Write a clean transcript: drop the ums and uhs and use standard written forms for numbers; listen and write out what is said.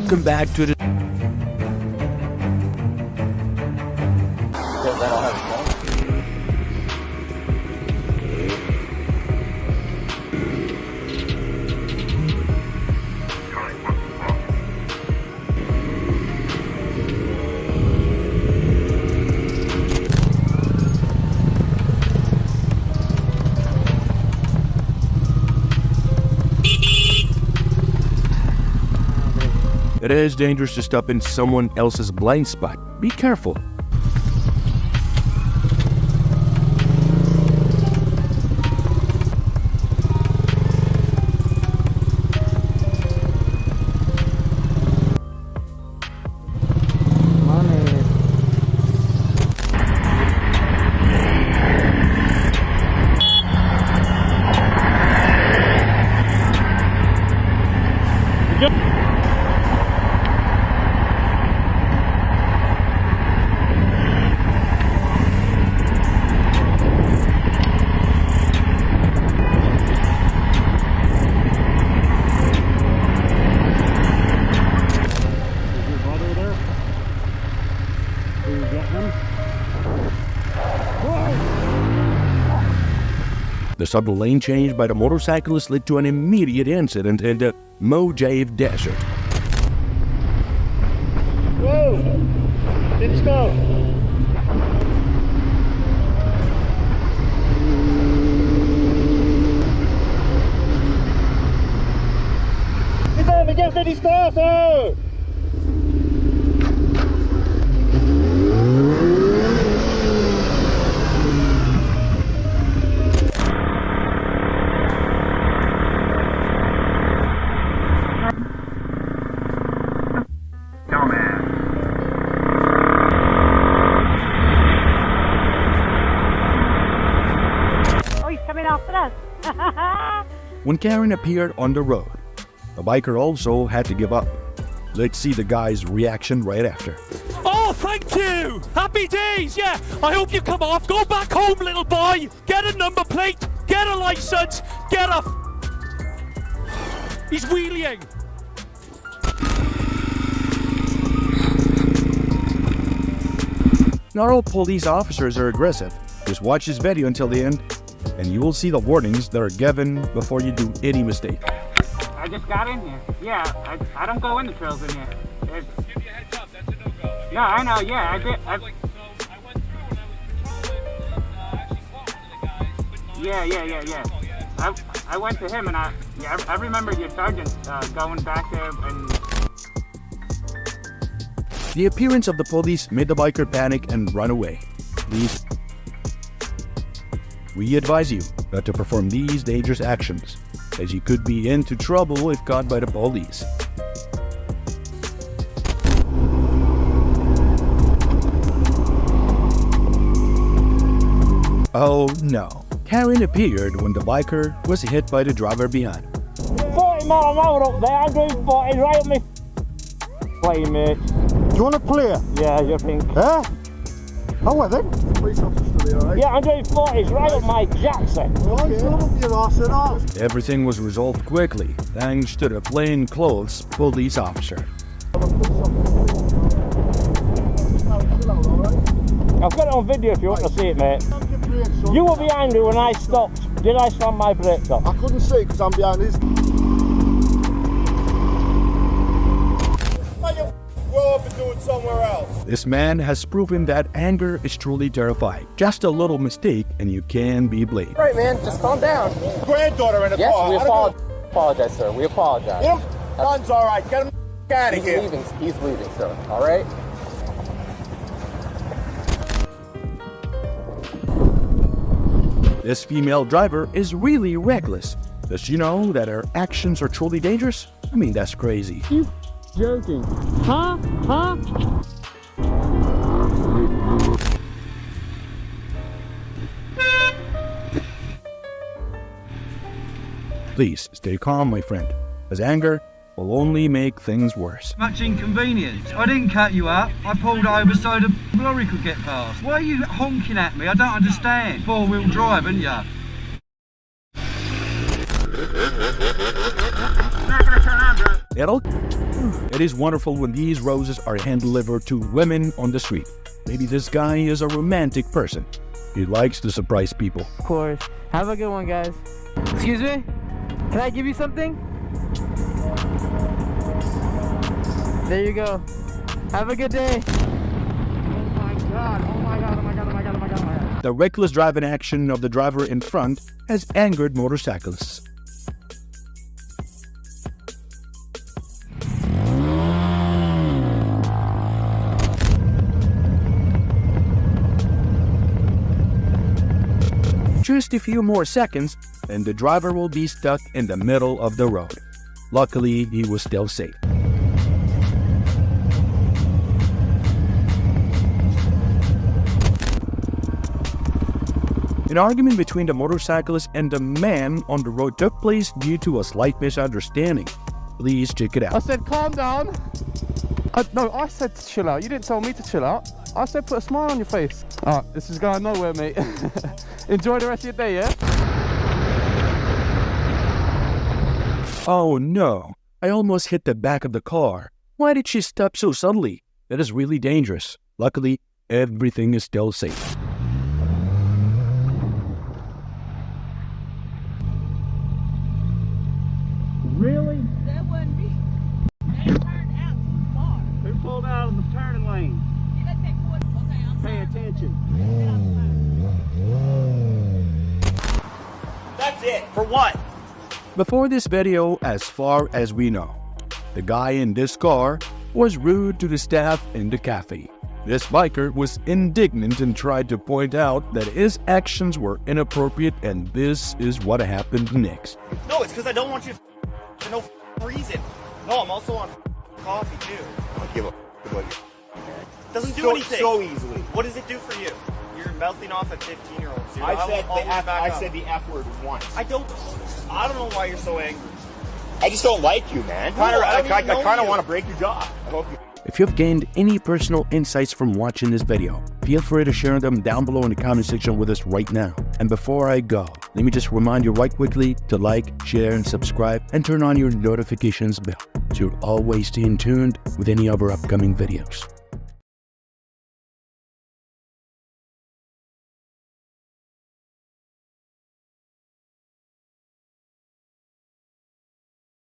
welcome back to the... It is dangerous to stop in someone else's blind spot. Be careful. The sudden lane change by the motorcyclist led to an immediate incident in the Mojave Desert. Whoa! Didn't stop. Get ready, start out! When Karen appeared on the road, the biker also had to give up. Let's see the guy's reaction right after. Oh, thank you! Happy days, yeah! I hope you come off. Go back home, little boy! Get a number plate, get a license, get a... He's wheeling! Not all police officers are aggressive. Just watch this video until the end, and you will see the warnings that are given before you do any mistake. I just got in here. Yeah, I don't go in the trails in here. Give you a heads up, that's a no-go. No, I know, yeah, I did. I went through and I was patrolling and actually caught one of the guys. But no, Yeah. I went to him and I remember your sergeant going back there and... The appearance of the police made the biker panic and run away. Please, we advise you not to perform these dangerous actions, as you could be into trouble if caught by the police. Oh no. Karen appeared when the biker was hit by the driver behind. 40 mile an hour up there, I'm doing 40 right on me. Play, mate. Do you want to play? Yeah, you think? Eh? Oh, well then. Police officer, alright? Yeah, I'm doing 40s right up my Jackson. Right, shut up your arse and arse. Everything was resolved quickly, thanks to the plainclothes police officer. I've got it on video if you want to see it, mate. You were behind me when I stopped. Did I slam my brakes off? I couldn't see because I'm behind his. Grow up and do it somewhere else. This man has proven that anger is truly terrifying. Just a little mistake and you can be blamed. Right, man, just calm down. Granddaughter in the car. Yes, we apologize, sir. We apologize. Get him. Don's alright. Get him out of here. He's leaving, sir. Alright? This female driver is really reckless. Does she know that her actions are truly dangerous? I mean, that's crazy. You joking? Huh? Please stay calm, my friend, as anger will only make things worse. Much inconvenience. I didn't cut you up. I pulled over so the lorry could get past. Why are you honking at me? I don't understand. Four-wheel drive, aren't you? Not gonna turn on, bro. It is wonderful when these roses are hand-delivered to women on the street. Maybe this guy is a romantic person. He likes to surprise people. Of course. Have a good one, guys. Excuse me? Can I give you something? There you go. Have a good day. Oh my god, oh my god, oh my god, oh my god, oh my god, oh my god. The reckless driving action of the driver in front has angered motorcyclists. Just a few more seconds, and the driver will be stuck in the middle of the road. Luckily, he was still safe. An argument between the motorcyclist and the man on the road took place due to a slight misunderstanding. Please check it I out. said calm down. No, I said to chill out. You didn't tell me to chill out. I said put a smile on your face. Alright, this is going nowhere, mate. Enjoy the rest of your day, yeah? Oh no, I almost hit the back of the car. Why did she stop so suddenly? That is really dangerous. Luckily, everything is still safe. Really? That wasn't me. They turned out too far. Who pulled out of the turning lane? You gotta take one. Okay, I'm Pay sorry. attention. That's it. For what? Before this video, as far as we know, the guy in this car was rude to the staff in the cafe. This biker was indignant and tried to point out that his actions were inappropriate, and this is what happened next. No, it's because I don't want you for no reason. No, I'm also on coffee too. I don't give a about you. Doesn't do anything. So easily. What does it do for you? You're mouthing off at 15-year-olds. Dude. I said the F word once. I don't know why you're so angry. I just don't like you, man. No, I don't know kind of you. want to break your jaw. I hope you. If you've gained any personal insights from watching this video, feel free to share them down below in the comment section with us right now. And before I go, let me just remind you right quickly to like, share, and subscribe, and turn on your notifications bell so you'll always stay in tuned with any of our upcoming videos.